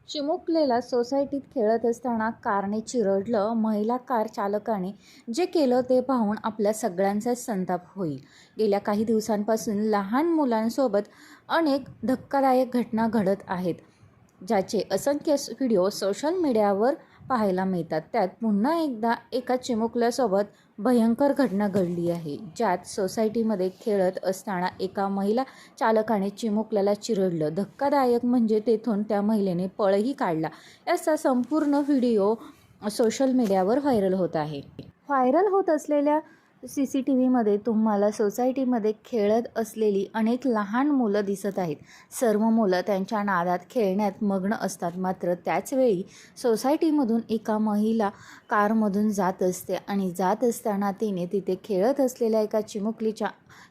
चिमुकलेला सोसायटीत खेळत असताना कारने चिरडलं. महिला कार चालकाने जे केलं ते पाहून आपल्या सगळ्यांचाच संताप होईल. गेल्या काही दिवसांपासून लहान मुलांसोबत अनेक धक्कादायक घटना घडत आहेत, ज्याचे असंख्य व्हिडिओ सोशल मीडियावर पाहायला मिळतात. त्यात पुन्हा एकदा एका चिमुकल्यासोबत भयंकर घटना घडली आहे, ज्यात सोसायटीमध्ये खेळत असताना एका महिला चालकाने चिमुकल्याला चिरडलं. धक्कादायक म्हणजे तेथून त्या महिलेने पळही काढला. याचा संपूर्ण व्हिडिओ सोशल मीडियावर व्हायरल होत आहे. व्हायरल होत असलेल्या CCTVमध्ये तुम्हाला सोसायटीमध्ये खेळत असलेली अनेक लहान मुलं दिसत आहेत. सर्व मुलं त्यांच्या नादात खेळण्यात मग्न असतात. मात्र त्याचवेळी सोसायटीमधून एका महिला कारमधून जात असते आणि जात असताना तिने तिथे खेळत असलेल्या एका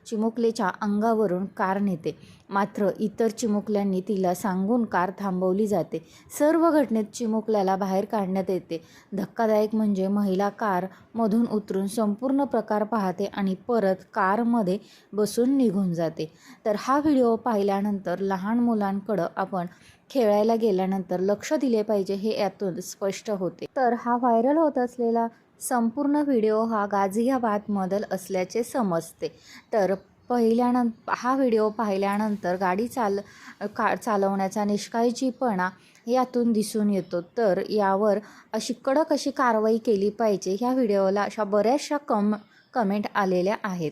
चिमुकलीच्या अंगावरून कार नेते. मात्र इतर चिमुकल्यांनी तिला सांगून कार थांबवली जाते. सर्व घटनेत चिमुकल्याला बाहेर काढण्यात येते. धक्कादायक म्हणजे महिला कारमधून उतरून संपूर्ण प्रकार पाहते आणि परत कारमध्ये बसून निघून जाते. तर हा व्हिडिओ पाहिल्यानंतर लहान मुलांकडं आपण खेळायला गेल्यानंतर लक्ष दिले पाहिजे, हे यातून स्पष्ट होते. तर हा व्हायरल होत असलेला संपूर्ण व्हिडिओ हा गाझियाबादमधील असल्याचे समजते. तर हा व्हिडिओ पाहिल्यानंतर गाडी चालवण्याचा निष्काळजीपणा यातून दिसून येतो. तर यावर कडक अशी कारवाई केली पाहिजे. ह्या व्हिडिओला अशा बऱ्याचशा कमेंट आलेल्या आहेत.